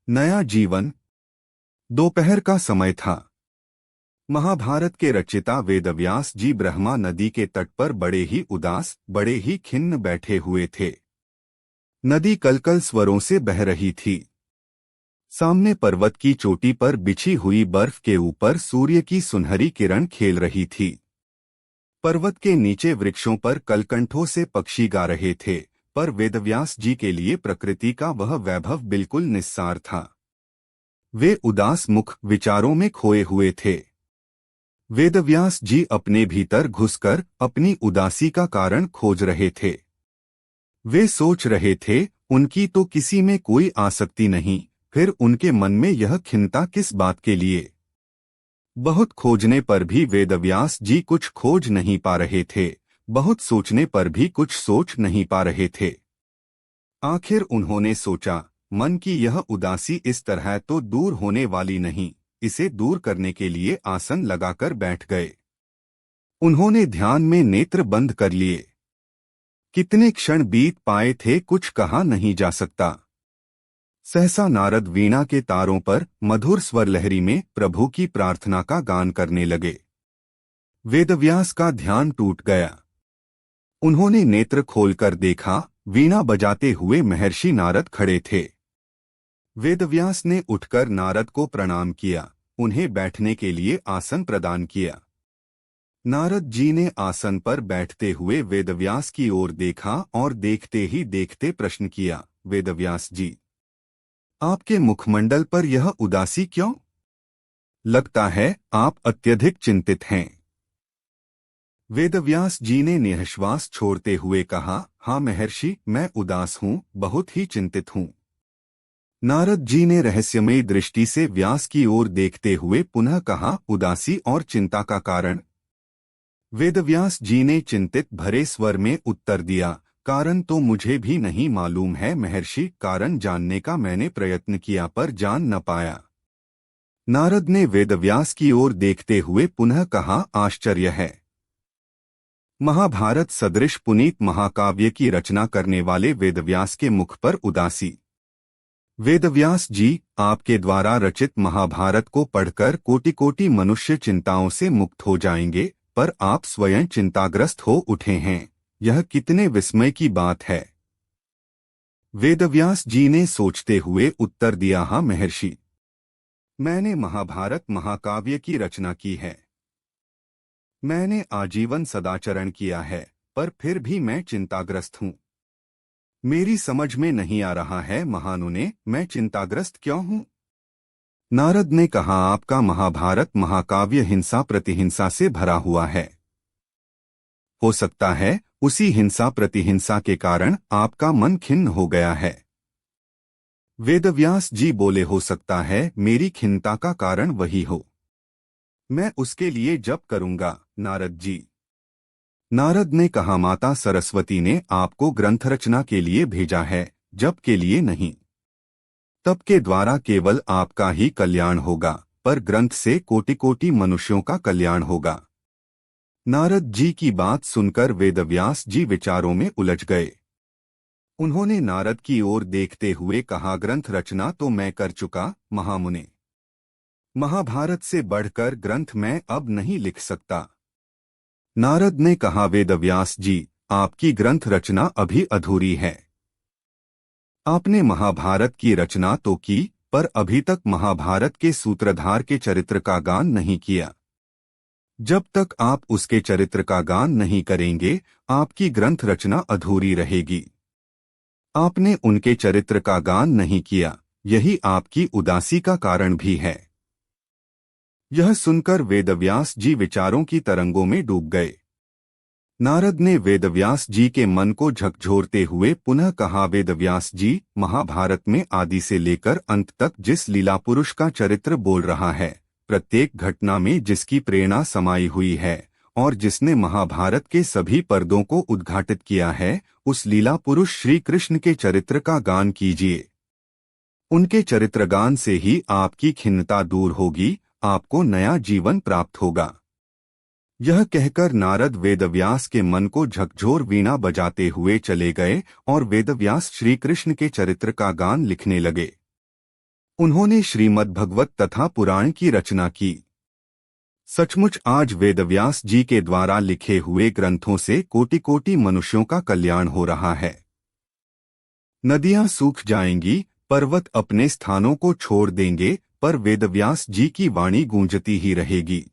नया जीवन। दोपहर का समय था। महाभारत के रचयिता वेदव्यास जी ब्रह्मा नदी के तट पर बड़े ही उदास, बड़े ही खिन्न बैठे हुए थे। नदी कलकल स्वरों से बह रही थी। सामने पर्वत की चोटी पर बिछी हुई बर्फ के ऊपर सूर्य की सुनहरी किरण खेल रही थी। पर्वत के नीचे वृक्षों पर कलकंठों से पक्षी गा रहे थे, पर वेदव्यास जी के लिए प्रकृति का वह वैभव बिल्कुल निस्सार था। वे उदास मुख विचारों में खोए हुए थे। वेदव्यास जी अपने भीतर घुसकर अपनी उदासी का कारण खोज रहे थे। वे सोच रहे थे, उनकी तो किसी में कोई आसक्ति नहीं, फिर उनके मन में यह खिन्नता किस बात के लिए? बहुत खोजने पर भी वेदव्यास जी कुछ खोज नहीं पा रहे थे, बहुत सोचने पर भी कुछ सोच नहीं पा रहे थे। आखिर उन्होंने सोचा, मन की यह उदासी इस तरह तो दूर होने वाली नहीं। इसे दूर करने के लिए आसन लगाकर बैठ गए। उन्होंने ध्यान में नेत्र बंद कर लिए। कितने क्षण बीत पाए थे कुछ कहा नहीं जा सकता। सहसा नारद वीणा के तारों पर मधुर स्वर लहरी में प्रभु की प्रार्थना का गान करने लगे। वेदव्यास का ध्यान टूट गया। उन्होंने नेत्र खोलकर देखा, वीणा बजाते हुए महर्षि नारद खड़े थे। वेदव्यास ने उठकर नारद को प्रणाम किया, उन्हें बैठने के लिए आसन प्रदान किया। नारद जी ने आसन पर बैठते हुए वेदव्यास की ओर देखा और देखते ही देखते प्रश्न किया, वेदव्यास जी, आपके मुखमंडल पर यह उदासी क्यों? लगता है आप अत्यधिक चिंतित हैं। वेदव्यास जी ने निःश्वास छोड़ते हुए कहा, हाँ महर्षि, मैं उदास हूँ, बहुत ही चिंतित हूँ। नारद जी ने रहस्यमयी दृष्टि से व्यास की ओर देखते हुए पुनः कहा, उदासी और चिंता का कारण? वेदव्यास जी ने चिंतित भरे स्वर में उत्तर दिया, कारण तो मुझे भी नहीं मालूम है महर्षि, कारण जानने का मैंने प्रयत्न किया पर जान न पाया। नारद ने वेदव्यास की ओर देखते हुए पुनः कहा, आश्चर्य है। महाभारत सदृश पुनीत महाकाव्य की रचना करने वाले वेदव्यास के मुख पर उदासी। वेदव्यास जी, आपके द्वारा रचित महाभारत को पढ़कर कोटि कोटि मनुष्य चिंताओं से मुक्त हो जाएंगे, पर आप स्वयं चिंताग्रस्त हो उठे हैं। यह कितने विस्मय की बात है। वेदव्यास जी ने सोचते हुए उत्तर दिया, हाँ महर्षि, मैंने महाभारत महाकाव्य की रचना की है। मैंने आजीवन सदाचरण किया है, पर फिर भी मैं चिंताग्रस्त हूँ। मेरी समझ में नहीं आ रहा है महानुने, मैं चिंताग्रस्त क्यों हूँ? नारद ने कहा, आपका महाभारत महाकाव्य हिंसा प्रतिहिंसा से भरा हुआ है। हो सकता है उसी हिंसा प्रतिहिंसा के कारण आपका मन खिन्न हो गया है। वेदव्यास जी बोले, हो सकता है मेरी खिन्नता का कारण वही हो। मैं उसके लिए जप करूंगा नारद जी। नारद ने कहा, माता सरस्वती ने आपको ग्रंथ रचना के लिए भेजा है, जप के लिए नहीं। तप के द्वारा केवल आपका ही कल्याण होगा, पर ग्रंथ से कोटि कोटि मनुष्यों का कल्याण होगा। नारद जी की बात सुनकर वेदव्यास जी विचारों में उलझ गए। उन्होंने नारद की ओर देखते हुए कहा, ग्रंथ रचना तो मैं कर चुका महामुने। महाभारत से बढ़कर ग्रंथ मैं अब नहीं लिख सकता। नारद ने कहा, वेदव्यास जी, आपकी ग्रंथ रचना अभी अधूरी है। आपने महाभारत की रचना तो की, पर अभी तक महाभारत के सूत्रधार के चरित्र का गान नहीं किया। जब तक आप उसके चरित्र का गान नहीं करेंगे, आपकी ग्रंथ रचना अधूरी रहेगी। आपने उनके चरित्र का गान नहीं किया, यही आपकी उदासी का कारण भी है। यह सुनकर वेदव्यास जी विचारों की तरंगों में डूब गए। नारद ने वेदव्यास जी के मन को झकझोरते हुए पुनः कहा, वेदव्यास जी, महाभारत में आदि से लेकर अंत तक जिस लीला पुरुष का चरित्र बोल रहा है, प्रत्येक घटना में जिसकी प्रेरणा समाई हुई है और जिसने महाभारत के सभी पर्दों को उद्घाटित किया है, उस लीला पुरुष श्री कृष्ण के चरित्र का गान कीजिए। उनके चरित्रगान से ही आपकी खिन्नता दूर होगी, आपको नया जीवन प्राप्त होगा। यह कहकर नारद वेदव्यास के मन को झकझोर वीणा बजाते हुए चले गए और वेदव्यास श्री कृष्ण के चरित्र का गान लिखने लगे। उन्होंने श्रीमद् भगवत तथा पुराण की रचना की। सचमुच आज वेदव्यास जी के द्वारा लिखे हुए ग्रंथों से कोटि कोटि मनुष्यों का कल्याण हो रहा है। नदियां सूख जाएंगी, पर्वत अपने स्थानों को छोड़ देंगे, पर वेदव्यास जी की वाणी गूंजती ही रहेगी।